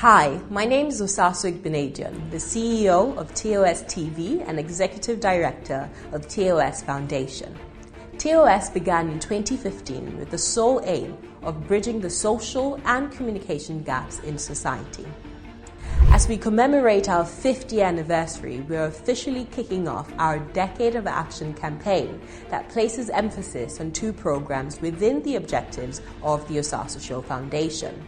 Hi, my name is Osasu, the CEO of TOS TV and Executive Director of TOS Foundation. TOS began in 2015 with the sole aim of bridging the social and communication gaps in society. As we commemorate our 50th anniversary, we are officially kicking off our Decade of Action campaign that places emphasis on two programs within the objectives of the Osasu Foundation.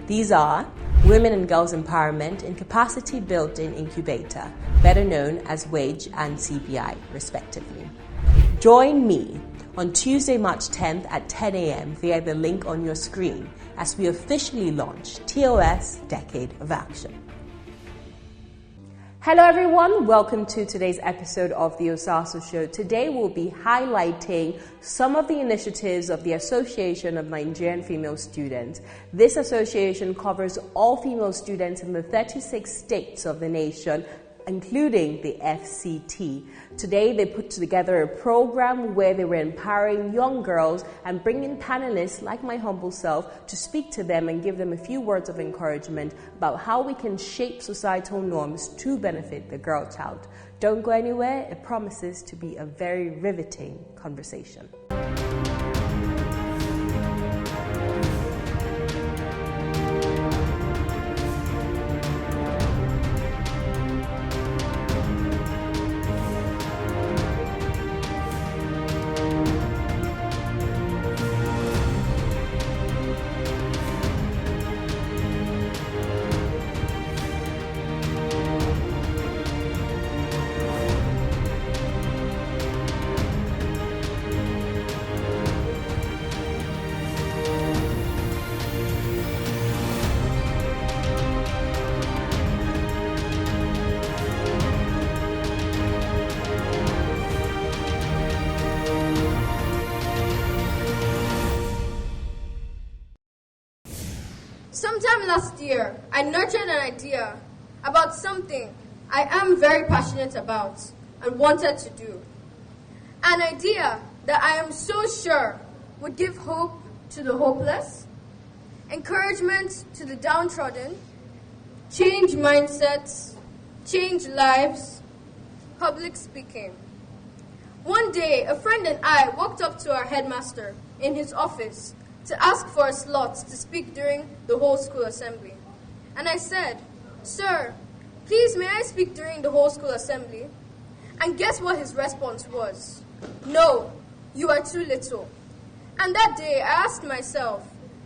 These are Women and Girls Empowerment and Capacity Building Incubator, better known as WAGE and CBI, respectively. Join me on Tuesday, March 10th at 10 a.m. via the link on your screen as we officially launch TOS Decade of Action. Hello everyone, welcome to today's episode of the Osasu Show. Today we'll be highlighting some of the initiatives of the Association of Nigerian Female Students. This association covers all female students in the 36 states of the nation, including the FCT. Today they put together a program where they were empowering young girls and bringing panelists like my humble self to speak to them and give them a few words of encouragement about how we can shape societal norms to benefit the girl child. Don't go anywhere, it promises to be a very riveting conversation. Sometime last year, I nurtured an idea about something I am very passionate about and wanted to do. An idea that I am so sure would give hope to the hopeless, encouragement to the downtrodden, change mindsets, change lives, public speaking. One day, a friend and I walked up to our headmaster in his office to ask for a slot to speak during the whole school assembly. And I said, "Sir, please may I speak during the whole school assembly?" And guess what his response was? "No, you are too little." And that day I asked myself,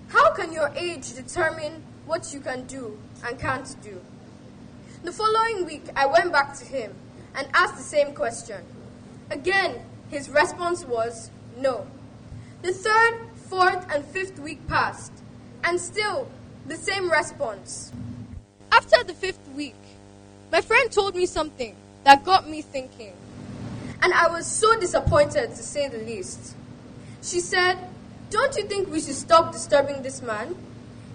how can your age determine what you can do and can't do? The following week I went back to him and asked the same question. Again, his response was no. The third, fourth, and fifth week passed, and still the same response. After the fifth week, my friend told me something that got me thinking, and I was so disappointed, to say the least. She said, "Don't you think we should stop disturbing this man?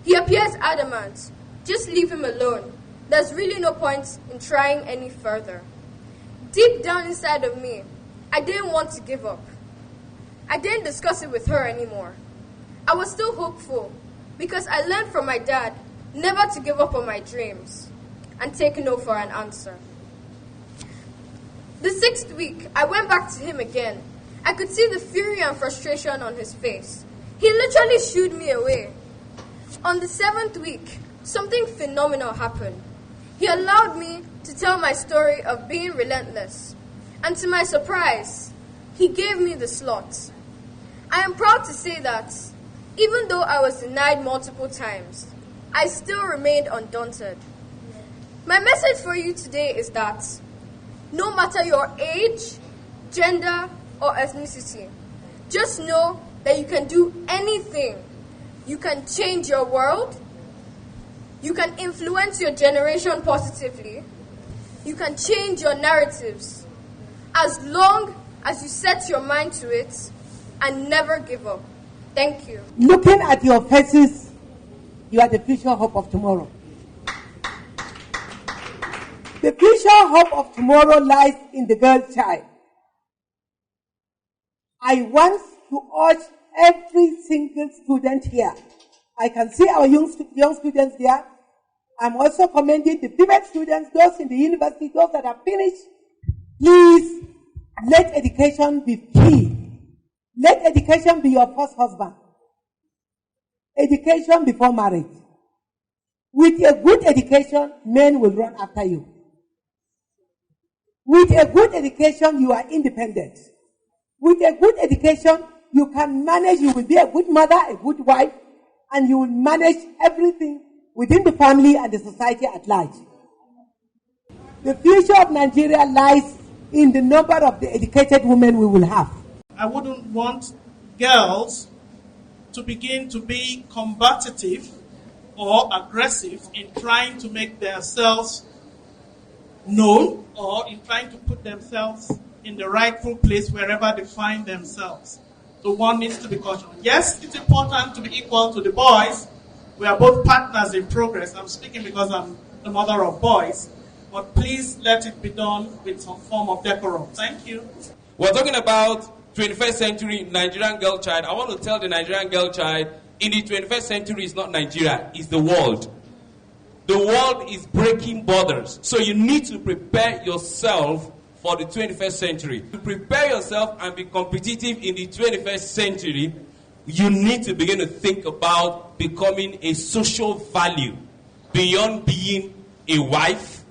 He appears adamant. Just leave him alone. There's really no point in trying any further." Deep down inside of me, I didn't want to give up. I didn't discuss it with her anymore. I was still hopeful because I learned from my dad never to give up on my dreams and take no for an answer. The sixth week, I went back to him again. I could see the fury and frustration on his face. He literally shooed me away. On the seventh week, something phenomenal happened. He allowed me to tell my story of being relentless. And to my surprise, he gave me the slot. I am proud to say that even though I was denied multiple times, I still remained undaunted. My message for you today is that no matter your age, gender, or ethnicity, just know that you can do anything. You can change your world. You can influence your generation positively. You can change your narratives as long as you set your mind to it and never give up. Thank you. Looking at your faces, you are the future hope of tomorrow. The future hope of tomorrow lies in the girl child. I want to urge every single student here. I can see our young students there. I'm also commending the female students, those in the university, those that are finished. Please, let education be key. Let education be your first husband. Education before marriage. With a good education, men will run after you. With a good education, you are independent. With a good education, you can manage, you will be a good mother, a good wife, and you will manage everything within the family and the society at large. The future of Nigeria lies in the number of the educated women we will have. I wouldn't want girls to begin to be combative or aggressive in trying to make themselves known or in trying to put themselves in the rightful place wherever they find themselves. So one needs to be cautious. Yes, it's important to be equal to the boys. We are both partners in progress. I'm speaking because I'm the mother of boys. But please let it be done with some form of decorum. Thank you. We're talking about 21st century Nigerian girl child. I want to tell the Nigerian girl child, in the 21st century, it's not Nigeria, it's the world. The world is breaking borders. So you need to prepare yourself for the 21st century. To prepare yourself and be competitive in the 21st century, you need to begin to think about becoming a social value beyond being a wife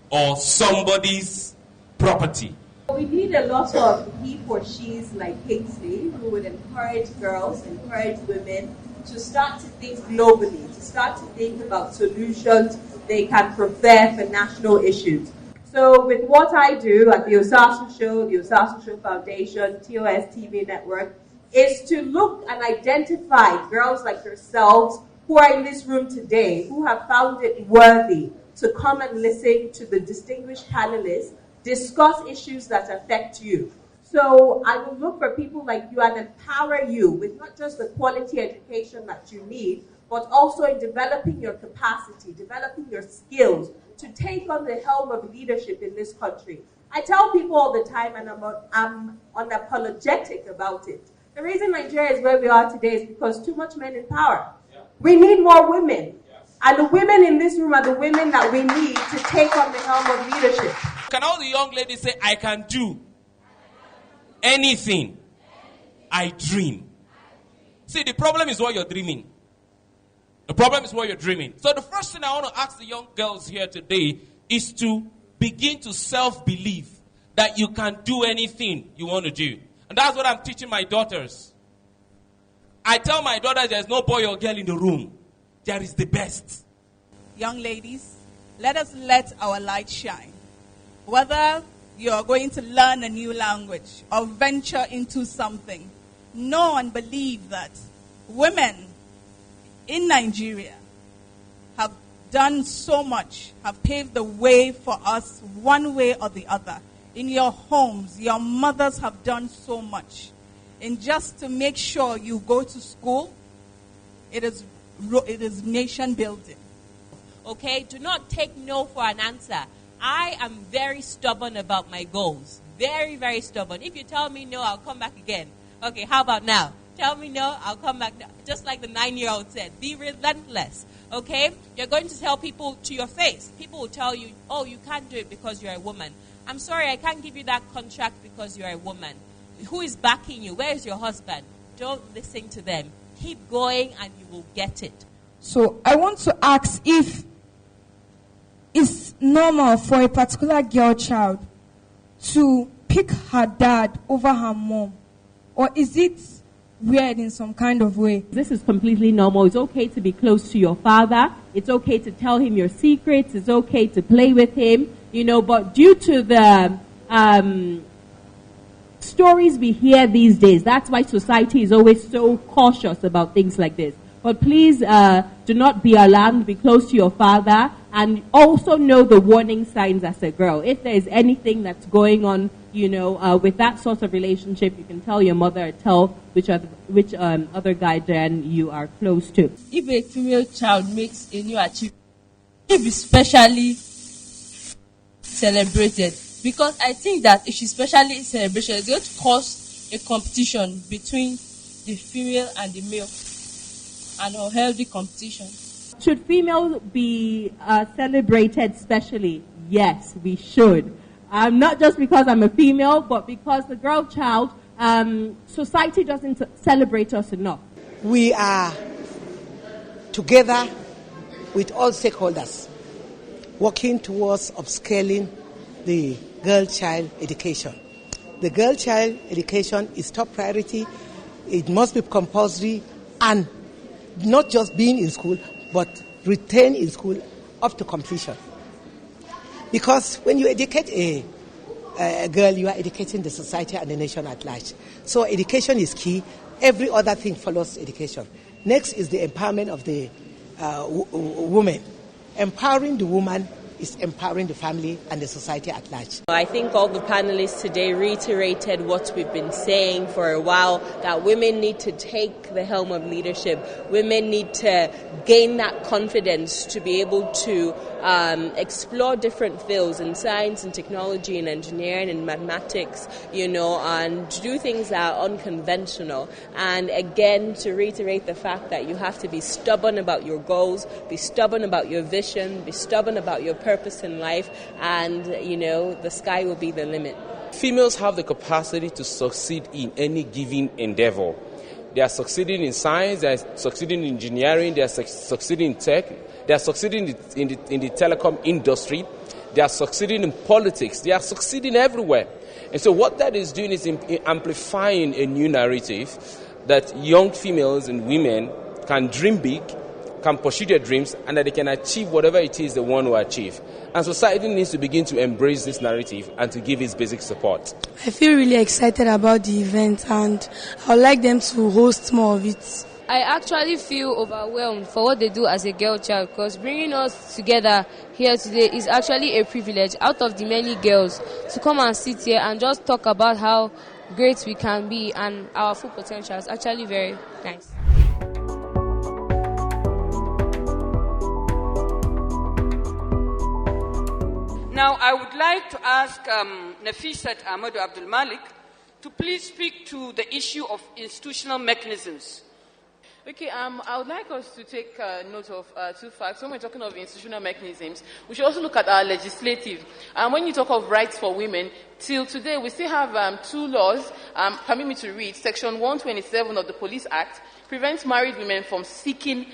or somebody's property. We need a lot of he or she's like Kingsley who would encourage girls, encourage women to start to think globally, to start to think about solutions they can prepare for national issues. So with what I do at the Osasu Show, the Osasu Show Foundation, TOS TV Network, is to look and identify girls like yourselves who are in this room today, who have found it worthy to come and listen to the distinguished panelists discuss issues that affect you. So I will look for people like you and empower you with not just the quality education that you need, but also in developing your capacity, developing your skills to take on the helm of leadership in this country. I tell people all the time, and I'm unapologetic about it. The reason Nigeria is where we are today is because too much men in power. Yeah. We need more women. Yes. And the women in this room are the women that we need to take on the helm of leadership. Can all the young ladies say, I can do anything I dream? See, the problem is what you're dreaming. The problem is what you're dreaming. So the first thing I want to ask the young girls here today is to begin to self-believe that you can do anything you want to do. And that's what I'm teaching my daughters. I tell my daughters there's no boy or girl in the room. There is the best. Young ladies, let us let our light shine. Whether you're going to learn a new language or venture into something, know and believe that women in Nigeria have done so much, have paved the way for us one way or the other. In your homes, your mothers have done so much. And just to make sure you go to school, it is nation building. Okay, do not take no for an answer. I am very stubborn about my goals. Very, very stubborn. If you tell me no, I'll come back again. Okay, how about now? Tell me no, I'll come back. Just like the 9-year-old said, be relentless. Okay? You're going to tell people to your face. People will tell you, oh, you can't do it because you're a woman. I'm sorry, I can't give you that contract because you're a woman. Who is backing you? Where is your husband? Don't listen to them. Keep going and you will get it. So I want to ask if it's normal for a particular girl child to pick her dad over her mom, or is it weird in some kind of way? This is completely normal. It's okay to be close to your father. It's okay to tell him your secrets. It's okay to play with him, but due to the stories we hear these days, that's why society is always so cautious about things like this. But please do not be alarmed. Be close to your father, and also know the warning signs as a girl. If there is anything that's going on, with that sort of relationship, you can tell your mother or tell which other guardian you are close to. If a female child makes a new achievement, it be specially celebrated. Because I think that if she's specially celebrated, it's going to cause a competition between the female and the male, and a healthy competition. Should females be celebrated specially? Yes, we should. Not just because I'm a female, but because the girl child, society doesn't celebrate us enough. We are together with all stakeholders working towards upscaling the girl child education. The girl child education is top priority. It must be compulsory and not just being in school, but retain in school up to completion. Because when you educate a girl, you are educating the society and the nation at large. So education is key. Every other thing follows education. Next is the empowerment of the woman. Empowering the woman is empowering the family and the society at large. I think all the panelists today reiterated what we've been saying for a while, that women need to take the helm of leadership. Women need to gain that confidence to be able to explore different fields in science and technology and engineering and mathematics, and to do things that are unconventional. And again, to reiterate the fact that you have to be stubborn about your goals, be stubborn about your vision, be stubborn about your purpose in life, and the sky will be the limit. Females have the capacity to succeed in any given endeavor. They are succeeding in science, they are succeeding in engineering, they are succeeding in tech, they are succeeding in the telecom industry, they are succeeding in politics, they are succeeding everywhere. And so what that is doing is amplifying a new narrative that young females and women can dream big, can pursue their dreams, and that they can achieve whatever it is they want to achieve. And society needs to begin to embrace this narrative and to give its basic support. I feel really excited about the event, and I would like them to host more of it. I actually feel overwhelmed for what they do as a girl child, because bringing us together here today is actually a privilege out of the many girls to come and sit here and just talk about how great we can be and our full potential. Is actually very nice. Now, I would like to ask Nafisat Ahmadu Abdul Malik to please speak to the issue of institutional mechanisms. Okay, I would like us to take note of two facts. When we're talking of institutional mechanisms, we should also look at our legislative. When you talk of rights for women, till today we still have two laws. Permit me to read. Section 127 of the Police Act prevents married women from seeking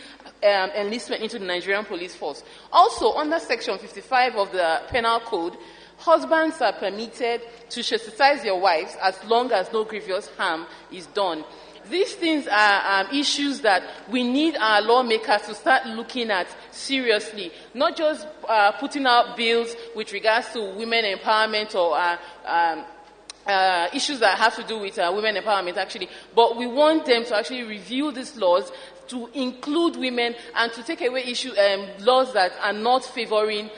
enlistment into the Nigerian police force. Also, under Section 55 of the Penal Code, husbands are permitted to chastise their wives as long as no grievous harm is done. These things are issues that we need our lawmakers to start looking at seriously, not just putting out bills with regards to women empowerment or issues that have to do with women empowerment, actually. But we want them to actually review these laws to include women and to take away laws that are not favoring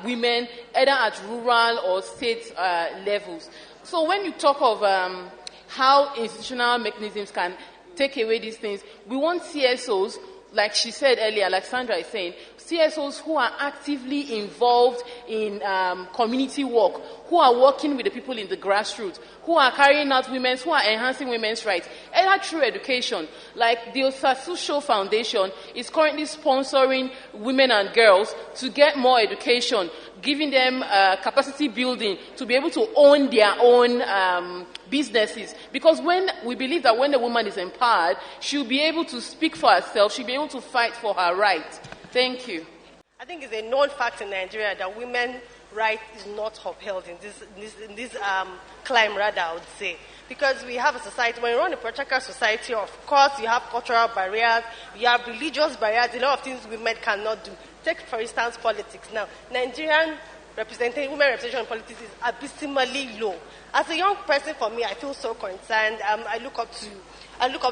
women, either at rural or state levels. So when you talk of how institutional mechanisms can take away these things, we want CSOs, like she said earlier, like Sandra is saying, CSOs who are actively involved in community work, who are working with the people in the grassroots, who are carrying out who are enhancing women's rights, either through education. Like the Osasu Foundation is currently sponsoring women and girls to get more education, giving them capacity building to be able to own their own businesses. Because we believe that when a woman is empowered, she'll be able to speak for herself, she'll be able to fight for her rights. Thank you. I think it's a known fact in Nigeria that women's rights is not upheld in this climb, rather, I would say. Because we have a society, when you run a patriarchal society, of course, you have cultural barriers, you have religious barriers, a lot of things women cannot do. Take, for instance, politics. Now, Nigerian women representation in politics is abysmally low. As a young person, for me, I feel so concerned. I look up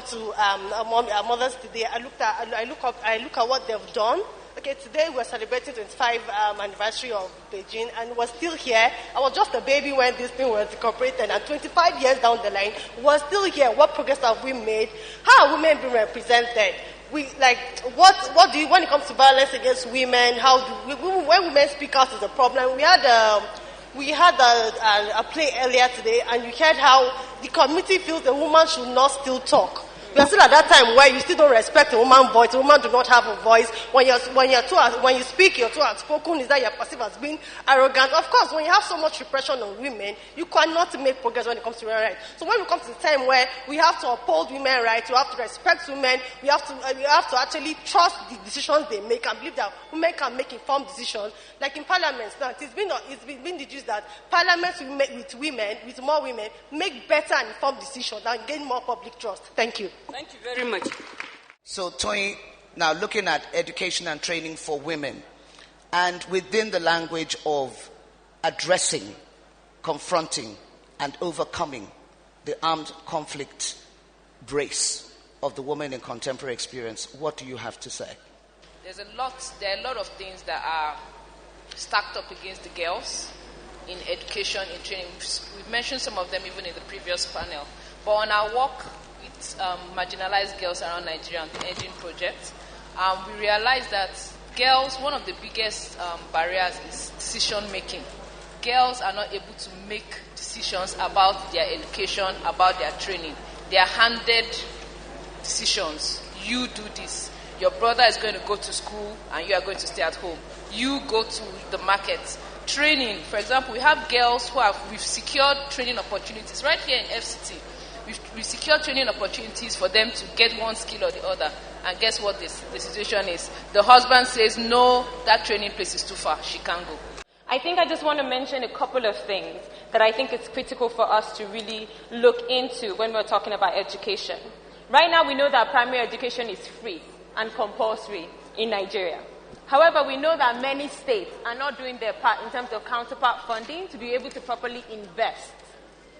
to our mothers today. I look at what they've done. Okay, today we're celebrating 25th anniversary of Beijing, and we're still here. I was just a baby when this thing was incorporated, and 25 years down the line, we're still here. What progress have we made? How are women being represented? What do you, when it comes to violence against women, when women speak out is a problem. We had a play earlier today, and you heard how the community feels the woman should not still talk. We are still at that time where you still don't respect a woman's voice. A woman do not have a voice. When you speak, you're too outspoken. Is that you're perceived as being arrogant? Of course, when you have so much repression on women, you cannot make progress when it comes to women's rights. So when we come to the time where we have to uphold women's rights, we have to respect women, we have to actually trust the decisions they make and believe that women can make informed decisions. Like in parliaments now, it's been deduced that parliaments with more women, make better and informed decisions and gain more public trust. Thank you. Thank you very much. So, Tony, now looking at education and training for women, and within the language of addressing, confronting, and overcoming the armed conflict brace of the woman in contemporary experience, what do you have to say? There are a lot of things that are stacked up against the girls in education, in training. We've mentioned some of them even in the previous panel. But on our work with marginalized girls around Nigeria and the Engine Project, we realized that girls, one of the biggest barriers is decision making. Girls are not able to make decisions about their education, about their training. They are handed decisions. You do this. Your brother is going to go to school and you are going to stay at home. You go to the market. Training, for example, we have girls we've secured training opportunities right here in FCT. We've secured training opportunities for them to get one skill or the other. And guess what the situation is? The husband says, no, that training place is too far. She can't go. I think I just want to mention a couple of things that I think it's critical for us to really look into when we're talking about education. Right now, we know that primary education is free and compulsory in Nigeria. However, we know that many states are not doing their part in terms of counterpart funding to be able to properly invest,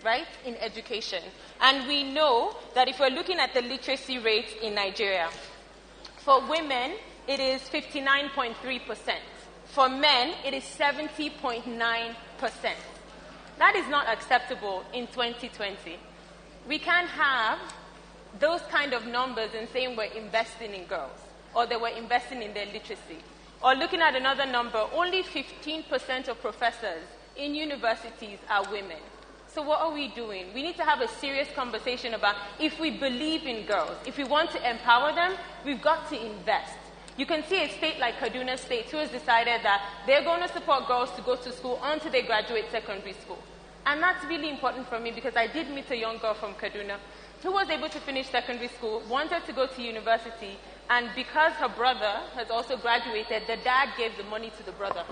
right, in education. And we know that if we're looking at the literacy rate in Nigeria, for women, it is 59.3%. For men, it is 70.9%. That is not acceptable in 2020. We can't have those kind of numbers and saying we're investing in girls or that we're investing in their literacy. Or looking at another number, only 15% of professors in universities are women. So what are we doing? We need to have a serious conversation about if we believe in girls, if we want to empower them, we've got to invest. You can see a state like Kaduna State who has decided that they're going to support girls to go to school until they graduate secondary school. And that's really important for me because I did meet a young girl from Kaduna who was able to finish secondary school, wanted to go to university, and because her brother has also graduated, the dad gave the money to the brother.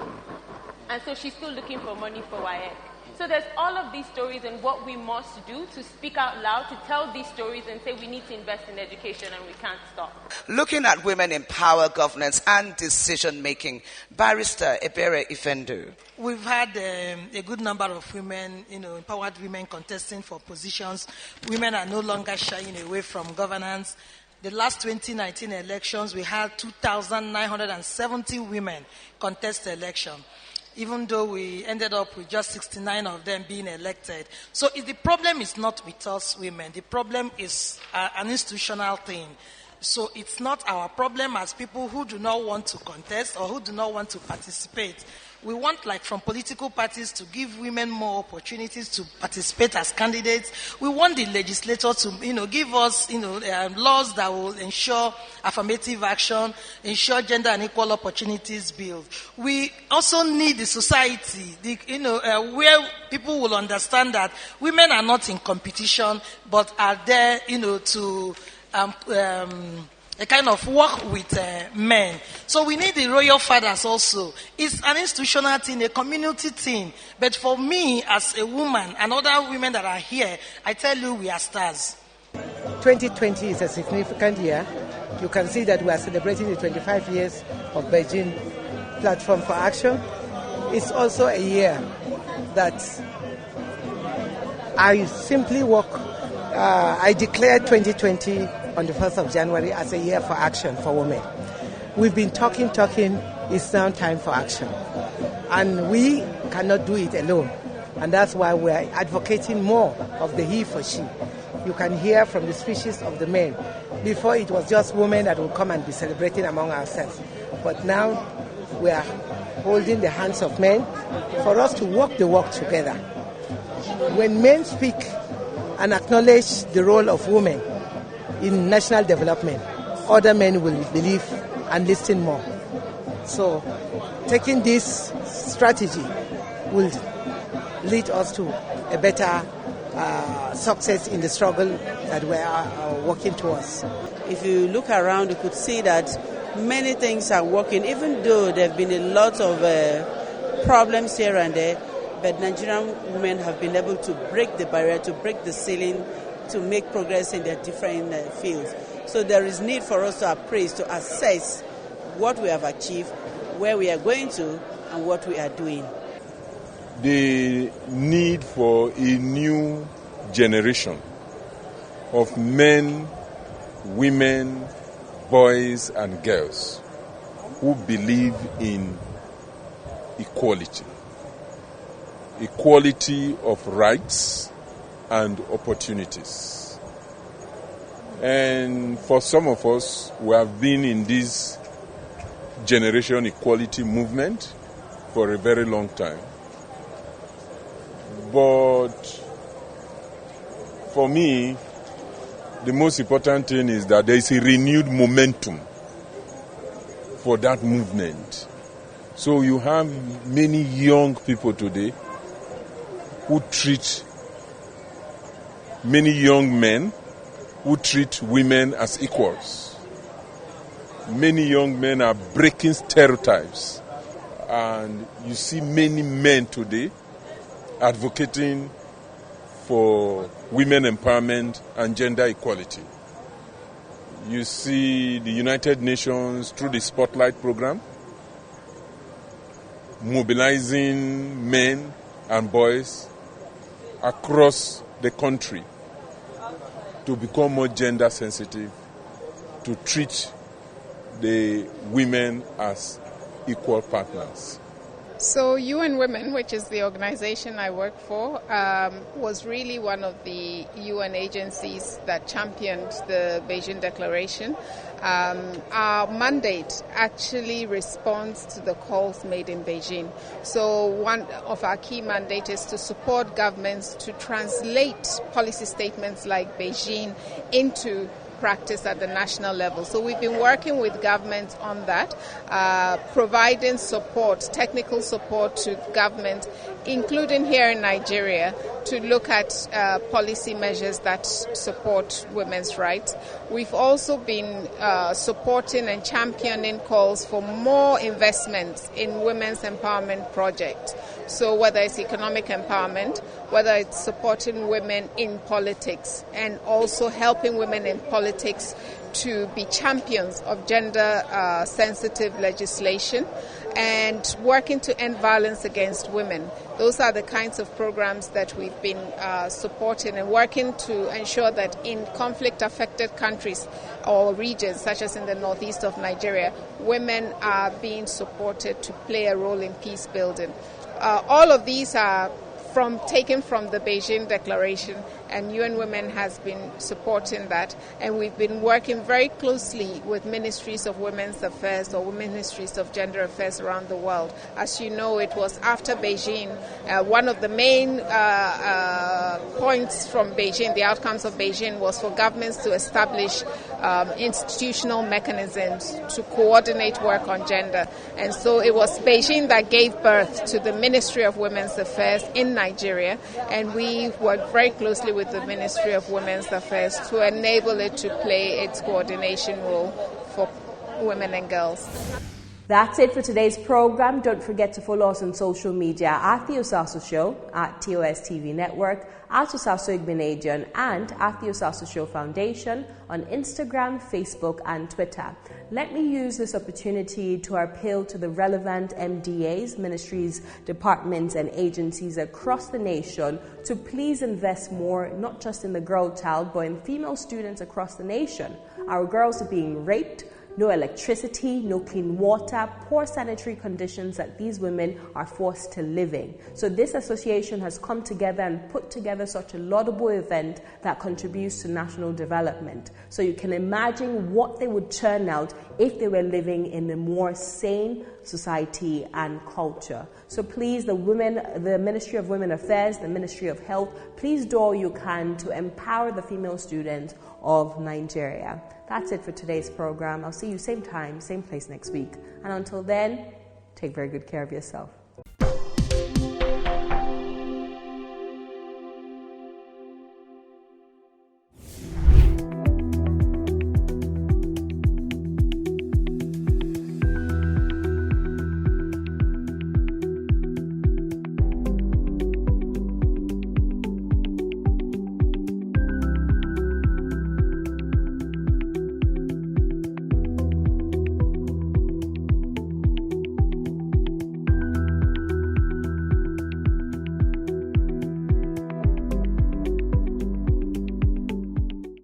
And so she's still looking for money for WAEC. So there's all of these stories and what we must do to speak out loud, to tell these stories and say we need to invest in education and we can't stop. Looking at women in power, governance, and decision-making, Barrister Ebere Ifendu. We've had a good number of women, empowered women contesting for positions. Women are no longer shying away from governance. The last 2019 elections, we had 2,970 women contest the election, even though we ended up with just 69 of them being elected. So the problem is not with us women. The problem is an institutional thing. So it's not our problem as people who do not want to contest or who do not want to participate. We want, from political parties to give women more opportunities to participate as candidates. We want the legislature to, give us, laws that will ensure affirmative action, ensure gender and equal opportunities bill. We also need the society, where people will understand that women are not in competition, but are there, to a kind of work with men. So we need the royal fathers also. It's an institutional thing, a community thing. But for me, as a woman and other women that are here, I tell you, we are stars. 2020 is a significant year. You can see that we are celebrating the 25 years of Beijing Platform for Action. It's also a year that I simply I declared 2020 on the 1st of January as a year for action for women. We've been talking, it's now time for action. And we cannot do it alone. And that's why we're advocating more of the he for she. You can hear from the speeches of the men. Before it was just women that would come and be celebrating among ourselves. But now we are holding the hands of men for us to walk the walk together. When men speak and acknowledge the role of women, in national development, other men will believe and listen more. So taking this strategy will lead us to a better success in the struggle that we are working towards. If you look around, you could see that many things are working, even though there have been a lot of problems here and there, but Nigerian women have been able to break the barrier, to break the ceiling, to make progress in their different fields. So there is need for us to appraise, to assess what we have achieved, where we are going to, and what we are doing. The need for a new generation of men, women, boys and girls who believe in equality of rights and opportunities. And for some of us, we have been in this generation equality movement for a very long time. But for me, the most important thing is that there is a renewed momentum for that movement. So you have many young people today who treat many young men who treat women as equals. Many young men are breaking stereotypes, and you see many men today advocating for women empowerment and gender equality. You see the United Nations through the Spotlight program mobilizing men and boys across the country to become more gender sensitive, to treat the women as equal partners. So UN Women, which is the organization I work for, was really one of the UN agencies that championed the Beijing Declaration. Our mandate actually responds to the calls made in Beijing. So one of our key mandates is to support governments to translate policy statements like Beijing into practice at the national level. So we've been working with governments on that, providing support, technical support to government, including here in Nigeria, to look at policy measures that support women's rights. We've also been supporting and championing calls for more investments in women's empowerment projects. So whether it's economic empowerment, whether it's supporting women in politics, and also helping women in politics to be champions of gender-sensitive legislation, and working to end violence against women. Those are the kinds of programs that we've been supporting and working to ensure that in conflict-affected countries or regions, such as in the northeast of Nigeria, women are being supported to play a role in peace building. All of these are taken from the Beijing Declaration, and UN Women has been supporting that, and we've been working very closely with ministries of women's affairs or ministries of gender affairs around the world. As you know, it was after Beijing, one of the main points from Beijing, the outcomes of Beijing, was for governments to establish institutional mechanisms to coordinate work on gender. And so it was Beijing that gave birth to the Ministry of Women's Affairs in Nigeria, and we worked very closely with the Ministry of Women's Affairs to enable it to play its coordination role for women and girls. That's it for today's program. Don't forget to follow us on social media at The Osasu Show, at TOS TV Network, at Osasu Igbenedion, and at The Osasu Show Foundation on Instagram, Facebook, and Twitter. Let me use this opportunity to appeal to the relevant MDAs, ministries, departments, and agencies across the nation to please invest more, not just in the girl child, but in female students across the nation. Our girls are being raped, no electricity, no clean water, poor sanitary conditions that these women are forced to live in. So this association has come together and put together such a laudable event that contributes to national development. So you can imagine what they would churn out if they were living in a more sane society and culture. So please, the Ministry of Women Affairs, the Ministry of Health, please do all you can to empower the female students of Nigeria. That's it for today's program. I'll see you same time, same place next week. And until then, take very good care of yourself.